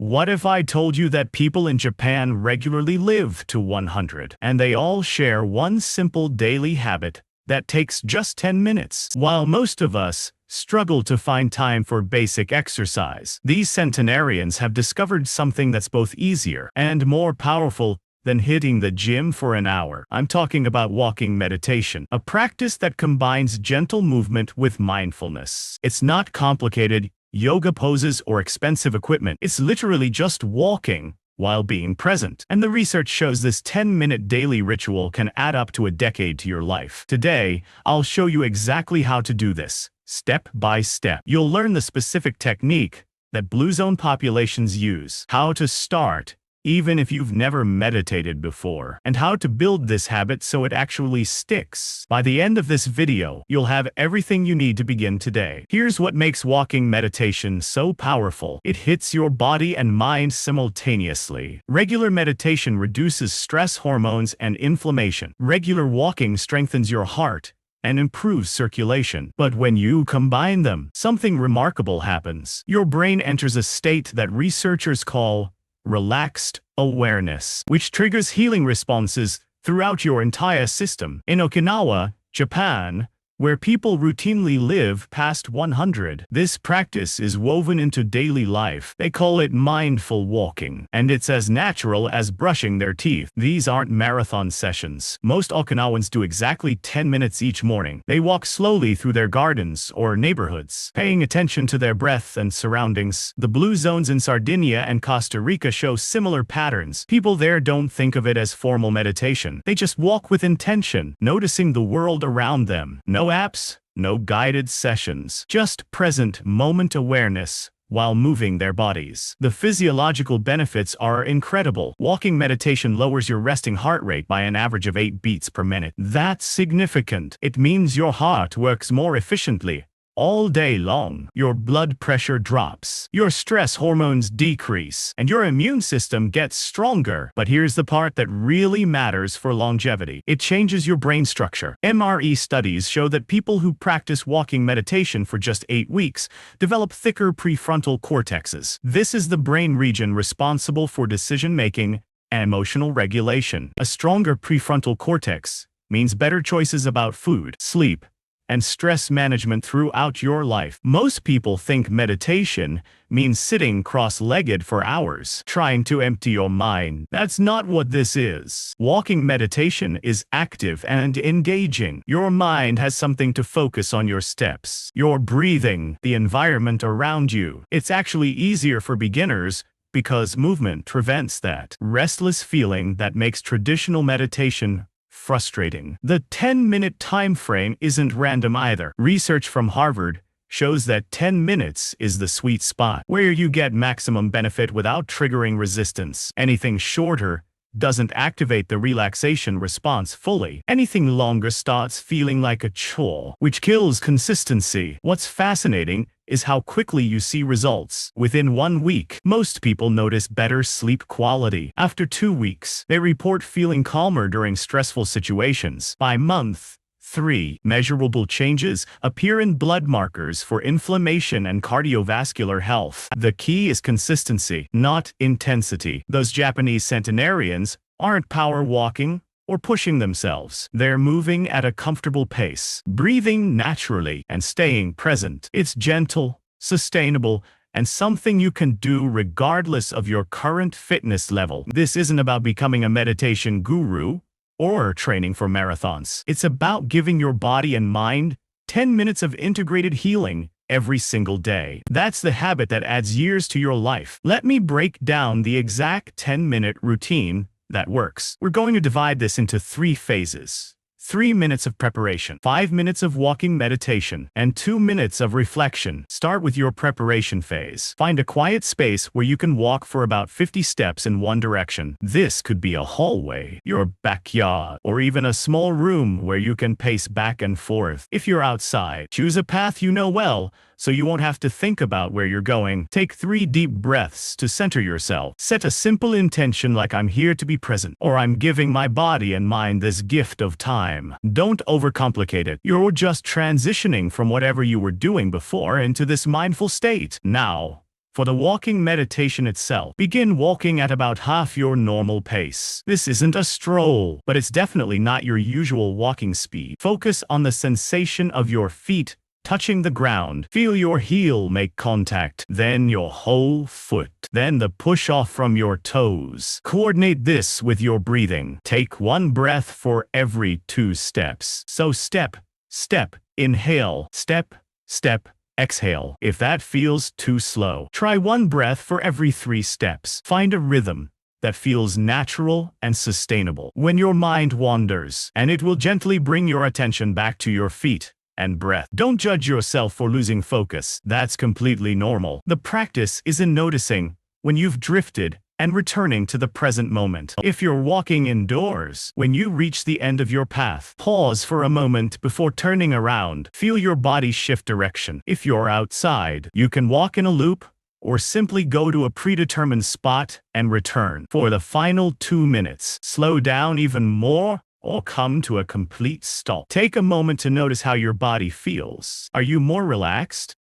What if I told you that people in Japan regularly live to 100, and they all share one simple daily habit that takes just 10 minutes? While most of us struggle to find time for basic exercise, these centenarians have discovered something that's both easier and more powerful than hitting the gym for an hour. I'm talking about walking meditation, a practice that combines gentle movement with mindfulness. It's not complicated yoga poses or expensive equipment. It's literally just walking while being present. And the research shows this 10-minute daily ritual can add up to a decade to your life. Today, I'll show you exactly how to do this, step by step. You'll learn the specific technique that blue zone populations use, how to start even if you've never meditated before, and how to build this habit so it actually sticks. By the end of this video, you'll have everything you need to begin today. Here's what makes walking meditation so powerful. It hits your body and mind simultaneously. Regular meditation reduces stress hormones and inflammation. Regular walking strengthens your heart and improves circulation. But when you combine them, something remarkable happens. Your brain enters a state that researchers call relaxed awareness, which triggers healing responses throughout your entire system. In Okinawa, Japan, where people routinely live past 100, this practice is woven into daily life. They call it mindful walking, and it's as natural as brushing their teeth. These aren't marathon sessions. Most Okinawans do exactly 10 minutes each morning. They walk slowly through their gardens or neighborhoods, paying attention to their breath and surroundings. The blue zones in Sardinia and Costa Rica show similar patterns. People there don't think of it as formal meditation. They just walk with intention, noticing the world around them. No apps, no guided sessions, just present moment awareness while moving their bodies. The physiological benefits are incredible. Walking meditation lowers your resting heart rate by an average of 8 beats per minute. That's significant. It means your heart works more efficiently all day long. Your blood pressure drops, your stress hormones decrease, and your immune system gets stronger. But here's the part that really matters for longevity. It changes your brain structure. MRE studies show that people who practice walking meditation for just 8 weeks develop thicker prefrontal cortexes. This is the brain region responsible for decision-making and emotional regulation. A stronger prefrontal cortex means better choices about food, sleep, and stress management throughout your life. Most people think meditation means sitting cross-legged for hours, trying to empty your mind. That's not what this is. Walking meditation is active and engaging. Your mind has something to focus on: your steps, your breathing, the environment around you. It's actually easier for beginners because movement prevents that restless feeling that makes traditional meditation frustrating. The 10-minute time frame isn't random either. Research from Harvard shows that 10 minutes is the sweet spot, where you get maximum benefit without triggering resistance. Anything shorter doesn't activate the relaxation response fully. Anything longer starts feeling like a chore, which kills consistency. What's fascinating is how quickly you see results. Within 1 week, most people notice better sleep quality. After 2 weeks, they report feeling calmer during stressful situations. By month 3, measurable changes appear in blood markers for inflammation and cardiovascular health. The key is consistency, not intensity. Those Japanese centenarians aren't power walking or pushing themselves. They're moving at a comfortable pace, breathing naturally, and staying present. It's gentle, sustainable, and something you can do regardless of your current fitness level. This isn't about becoming a meditation guru or training for marathons. It's about giving your body and mind 10 minutes of integrated healing every single day. That's the habit that adds years to your life. Let me break down the exact 10-minute routine that works. We're going to divide this into 3 phases. 3 minutes of preparation, 5 minutes of walking meditation, and 2 minutes of reflection. Start with your preparation phase. Find a quiet space where you can walk for about 50 steps in one direction. This could be a hallway, your backyard, or even a small room where you can pace back and forth. If you're outside, choose a path you know well, so you won't have to think about where you're going. Take 3 deep breaths to center yourself. Set a simple intention like "I'm here to be present," or "I'm giving my body and mind this gift of time." Don't overcomplicate it. You're just transitioning from whatever you were doing before into this mindful state. Now, For the walking meditation itself, begin walking at about half your normal pace. This isn't a stroll, but it's definitely not your usual walking speed. Focus on the sensation of your feet touching the ground. Feel your heel make contact, then your whole foot, then the push off from your toes. Coordinate this with your breathing. Take one breath for every 2 steps. So step, step, inhale, step, step, exhale. If that feels too slow, try 1 breath for every 3 steps. Find a rhythm that feels natural and sustainable when your mind wanders, and it will gently bring your attention back to your feet and breath. Don't judge yourself for losing focus. That's completely normal. The practice is in noticing when you've drifted and returning to the present moment. If you're walking indoors, when you reach the end of your path, pause for a moment before turning around. Feel your body shift direction. If you're outside, you can walk in a loop or simply go to a predetermined spot and return. For the final 2 minutes, slow down even more or come to a complete stop. Take a moment to notice how your body feels. Are you more relaxed?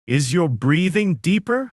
Is your breathing deeper?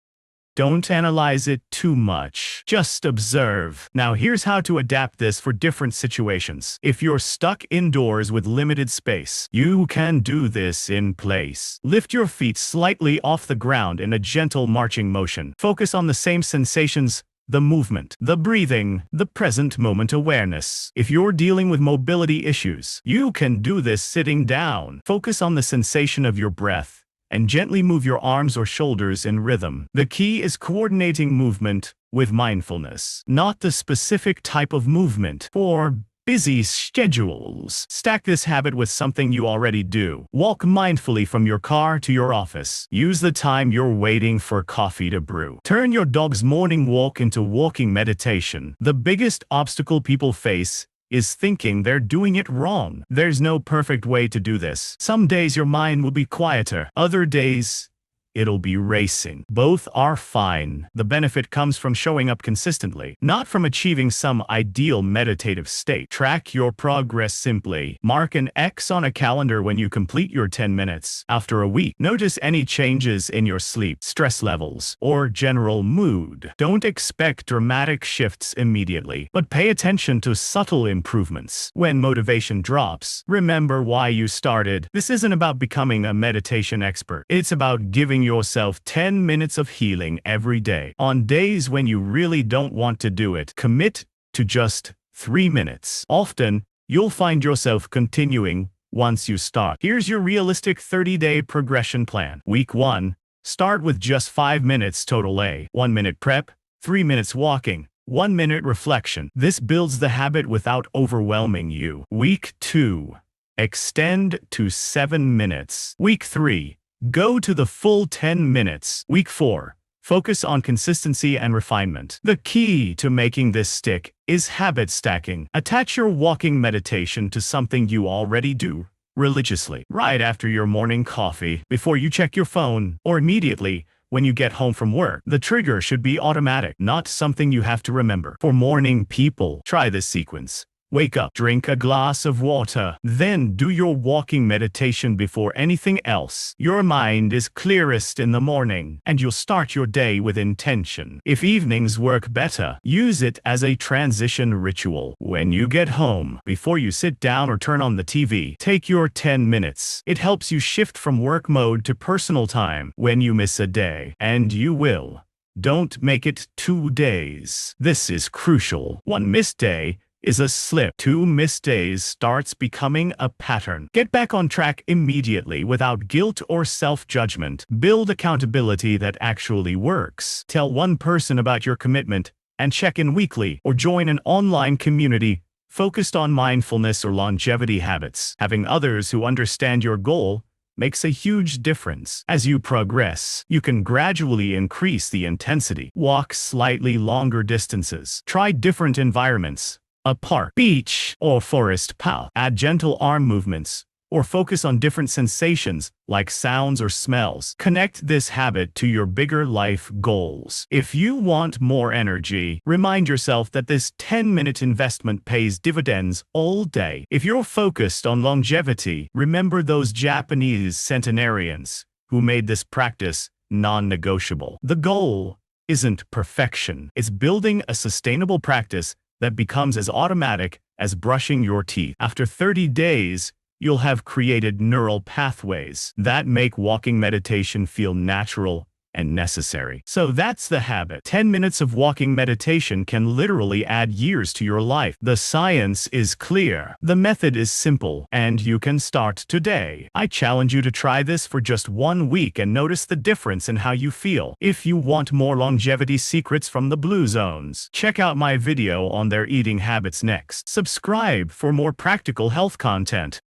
Don't analyze it too much. Just observe. Now here's how to adapt this for different situations. If you're stuck indoors with limited space, you can do this in place. Lift your feet slightly off the ground in a gentle marching motion. Focus on the same sensations, the movement, the breathing, the present moment awareness. If you're dealing with mobility issues, you can do this sitting down. Focus on the sensation of your breath and gently move your arms or shoulders in rhythm. The key is coordinating movement with mindfulness, not the specific type of movement. For busy schedules, stack this habit with something you already do. Walk mindfully from your car to your office. Use the time you're waiting for coffee to brew. Turn your dog's morning walk into walking meditation. The biggest obstacle people face is thinking they're doing it wrong. There's no perfect way to do this. Some days your mind will be quieter. Other days, it'll be racing. Both are fine. The benefit comes from showing up consistently, not from achieving some ideal meditative state. Track your progress simply. Mark an X on a calendar when you complete your 10 minutes. After a week, notice any changes in your sleep, stress levels, or general mood. Don't expect dramatic shifts immediately, but pay attention to subtle improvements. When motivation drops, remember why you started. This isn't about becoming a meditation expert. It's about giving yourself 10 minutes of healing every day. On days when you really don't want to do it, commit to just 3 minutes. Often, you'll find yourself continuing once you start. Here's your realistic 30-day progression plan. Week 1, start with just 5 minutes total. 1 minute prep, 3 minutes walking, 1 minute reflection. This builds the habit without overwhelming you. Week 2, extend to 7 minutes. Week 3, go to the full 10 minutes. Week 4, focus on consistency and refinement. The key to making this stick is habit stacking. Attach your walking meditation to something you already do religiously. Right after your morning coffee, before you check your phone, or immediately when you get home from work. The trigger should be automatic, not something you have to remember. For morning people, try this sequence. Wake up, drink a glass of water, then do your walking meditation before anything else. Your mind is clearest in the morning, and you'll start your day with intention. If evenings work better, use it as a transition ritual. When you get home, before you sit down or turn on the TV, take your 10 minutes. It helps you shift from work mode to personal time. When you miss a day, and you will, don't make it 2 days. This is crucial. 1 missed day is a slip. 2 missed days starts becoming a pattern. Get back on track immediately without guilt or self-judgment. Build accountability that actually works. Tell one person about your commitment and check in weekly, or join an online community focused on mindfulness or longevity habits. Having others who understand your goal makes a huge difference. As you progress, you can gradually increase the intensity. Walk slightly longer distances. Try different environments. A park, beach, or forest path. Add gentle arm movements, or focus on different sensations like sounds or smells. Connect this habit to your bigger life goals. If you want more energy, remind yourself that this 10-minute investment pays dividends all day. If you're focused on longevity, remember those Japanese centenarians who made this practice non-negotiable. The goal isn't perfection. It's building a sustainable practice that becomes as automatic as brushing your teeth. After 30 days, you'll have created neural pathways that make walking meditation feel natural and necessary. So that's the habit. 10 minutes of walking meditation can literally add years to your life. The science is clear. The method is simple, and you can start today. I challenge you to try this for just 1 week and notice the difference in how you feel. If you want more longevity secrets from the Blue Zones, check out my video on their eating habits next. Subscribe for more practical health content.